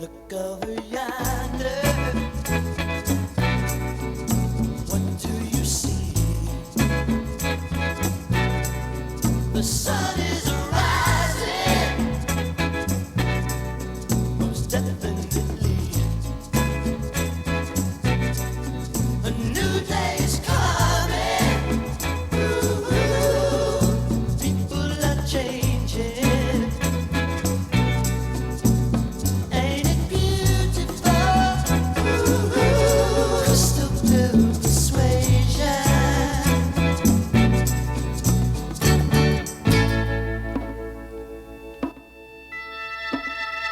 Look over yonder. What do you see? The sun is rising, most definitely. A new day is coming. Ooh, people are changing. Ain't it beautiful? Ooh, crystal blue persuasion.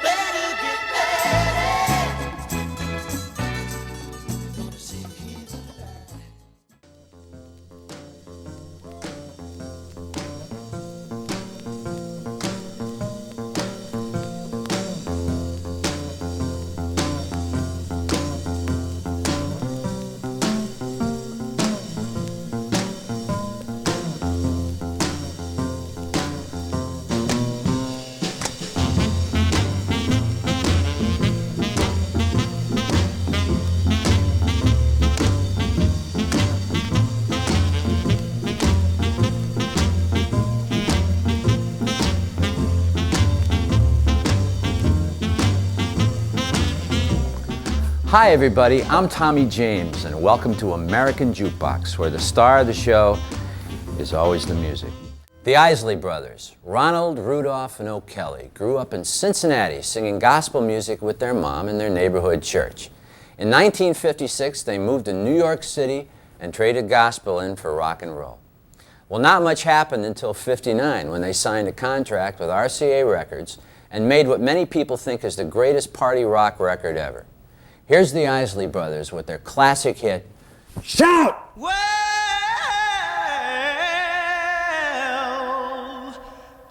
Better get ready. Gonna see the light. Hi everybody, I'm Tommy James and welcome to American Jukebox, where the star of the show is always the music. The Isley Brothers, Ronald, Rudolph, and O'Kelly, grew up in Cincinnati singing gospel music with their mom in their neighborhood church. In 1956, they moved to New York City and traded gospel in for rock and roll. Well, not much happened until '59 when they signed a contract with RCA Records and made what many people think is the greatest party rock record ever. Here's the Isley Brothers with their classic hit, Shout! Well,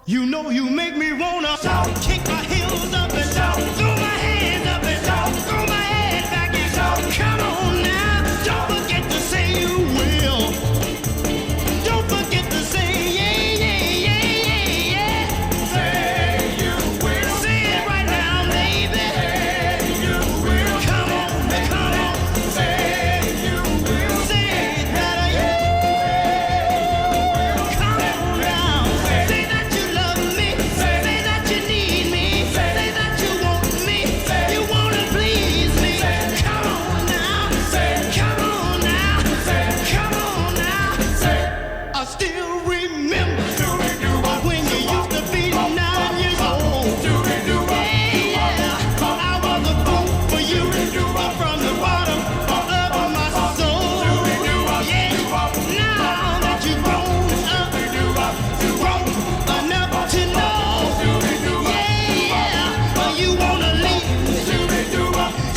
You know you make me wanna shout, kick my heels up and shout, throw my hands up and shout, throw my head back and shout. Come on now, don't forget to say you will. Don't forget to say yeah, yeah, yeah, yeah, yeah. Say you will. Say it right now, baby. Say you will. Come on, come on. Say you will. Say it better, yeah. Come on now. Say that you love me. Say that you need me. Say that you want me. You wanna please me. Come on now. Come on now. Come on now. I still remember when you used to be 9 years old. Yeah, I was a fool for you from the bottom of my soul. Yeah, now that you've grown up, grown enough to know. Yeah, you wanna leave,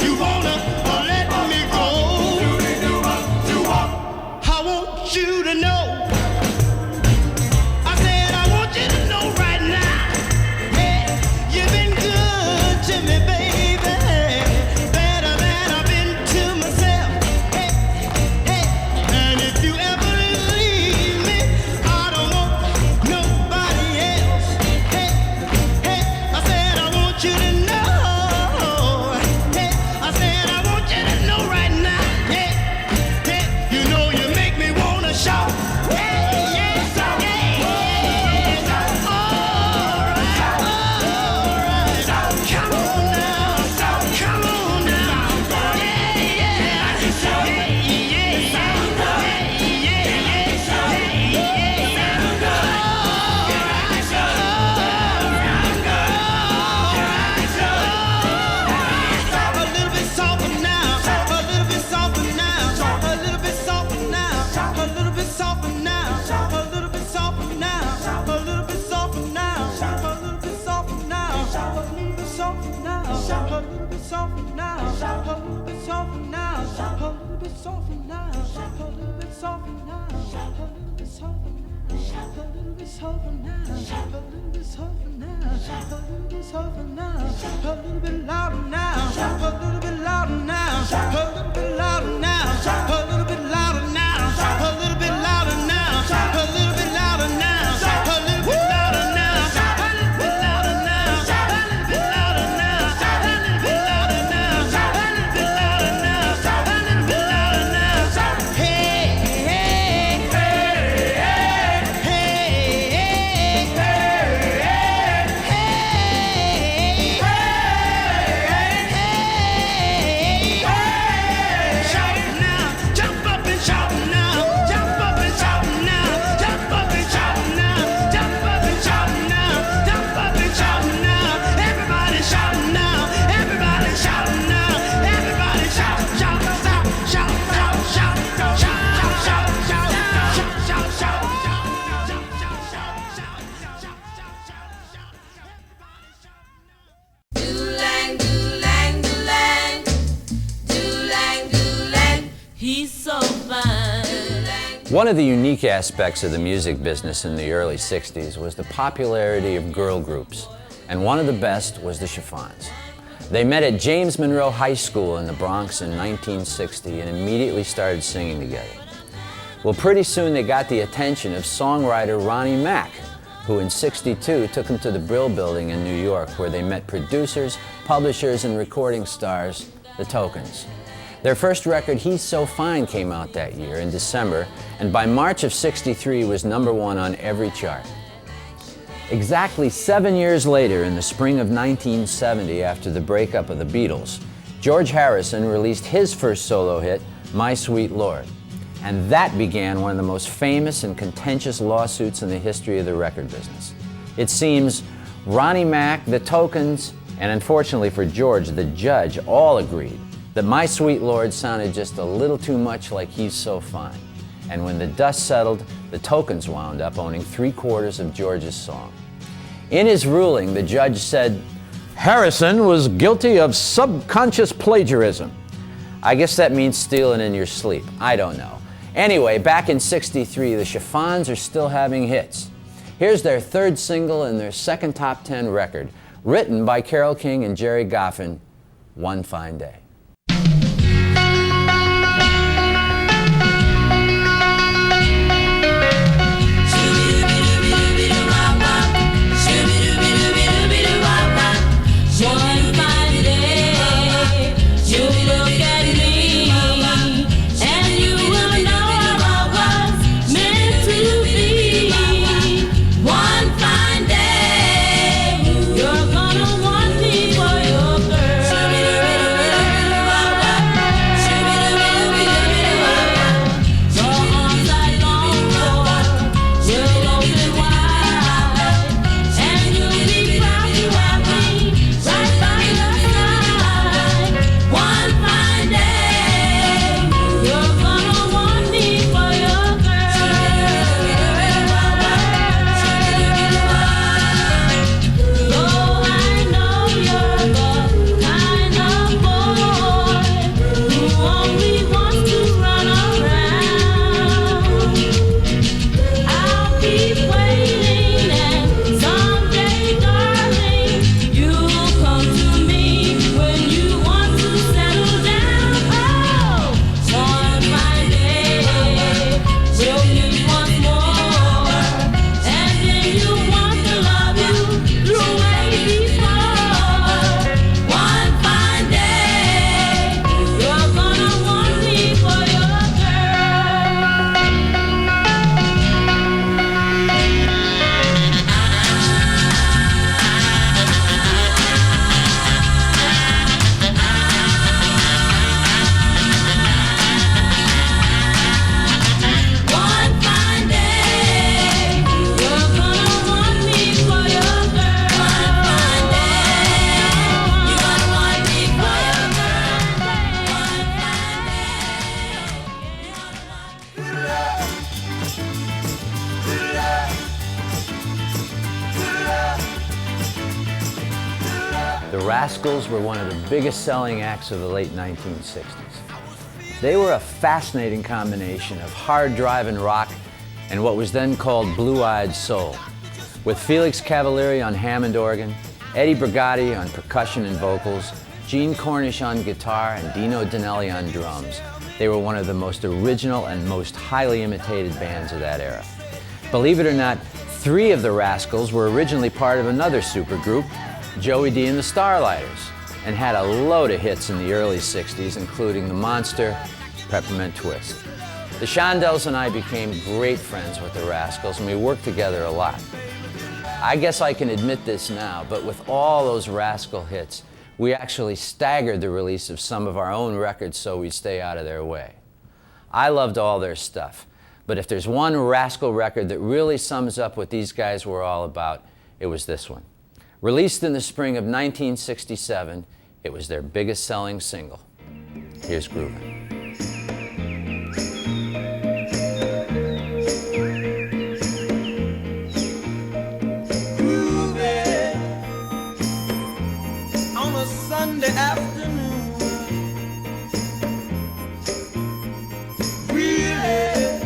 you wanna let me go. I want you to know. I said I want you to know right now. Hey, you've been good to me, baby. Better than I've been to myself. Hey, hey, and if you ever leave me, I don't want nobody else. Hey, hey, I said I want you to know. Hey, I said I want you to know right now. Hey, hey, you know you make me wanna shout. Hey, yeah, yeah, yeah. All right. Come on now, come on now. Yeah, yeah, a little bit softer now, a little bit softer now, a little bit softer now, a little bit softer now, a little bit softer now, a little bit softer now, a little bit softer now, a little bit softer now, a little bit softer now, a little bit softer now, a little bit softer now, a little bit softer now, a little bit softer now, a little bit softer now, a little bit softer now, a little bit softer now, a little bit louder now, a little bit louder now, a little bit louder now, a little bit louder now, a little bit louder now, a little bit louder now, a little bit louder now, a little bit louder now, a little bit louder now, a little bit louder. One of the unique aspects of the music business in the early 60s was the popularity of girl groups, and one of the best was the Chiffons. They met at James Monroe High School in the Bronx in 1960 and immediately started singing together. Well, pretty soon they got the attention of songwriter Ronnie Mack, who in '62 took them to the Brill Building in New York, where they met producers, publishers, and recording stars, the Tokens. Their first record, He's So Fine, came out that year in December, and by March of '63 was #1 on every chart. Exactly 7 years later, in the spring of 1970, after the breakup of the Beatles, George Harrison released his first solo hit, My Sweet Lord. And that began one of the most famous and contentious lawsuits in the history of the record business. It seems Ronnie Mack, the Tokens, and unfortunately for George, the judge, all agreed that My Sweet Lord sounded just a little too much like He's So Fine. And when the dust settled, the Tokens wound up owning 3/4 of George's song. In his ruling, the judge said, Harrison was guilty of subconscious plagiarism. I guess that means stealing in your sleep. I don't know. Anyway, back in '63, the Chiffons are still having hits. Here's their third single and their second top 10 record, written by Carole King and Jerry Goffin, One Fine Day. The Rascals were one of the biggest selling acts of the late 1960s. They were a fascinating combination of hard-driving rock and what was then called blue-eyed soul. With Felix Cavalieri on Hammond organ, Eddie Brigatti on percussion and vocals, Gene Cornish on guitar, and Dino Danelli on drums, they were one of the most original and most highly imitated bands of that era. Believe it or not, 3 of the Rascals were originally part of another supergroup, Joey D and the Starlighters, and had a load of hits in the early 60s, including The Monster, Peppermint Twist. The Shondells and I became great friends with the Rascals, and we worked together a lot. I guess I can admit this now, but with all those Rascal hits, we actually staggered the release of some of our own records so we'd stay out of their way. I loved all their stuff, but if there's one Rascal record that really sums up what these guys were all about, it was this one. Released in the spring of 1967, it was their biggest selling single. Here's Groovin'. On a Sunday afternoon, really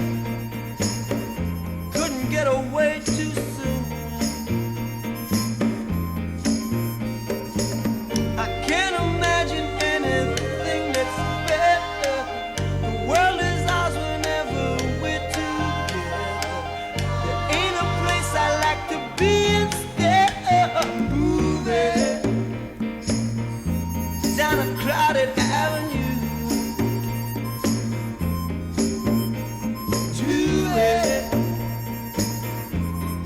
crowded avenue. Do it.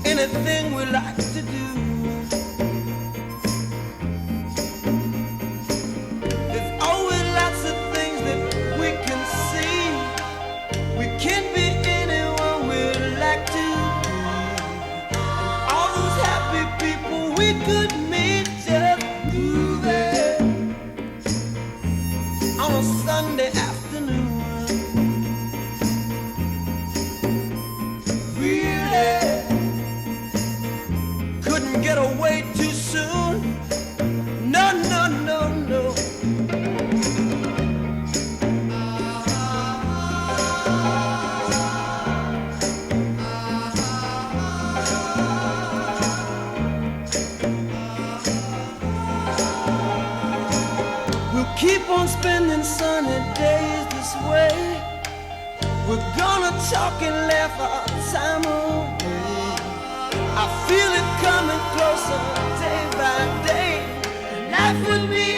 Anything we like to do. There's always lots of things that we can see. We can be anyone we'd like to be. All those happy people we could meet just moving on a Sunday afternoon. Really couldn't get away too soon. No, no, no, no. We'll keep on spending sunny days this way. We're gonna talk and laugh our time away. I feel it coming closer day by day. Life would be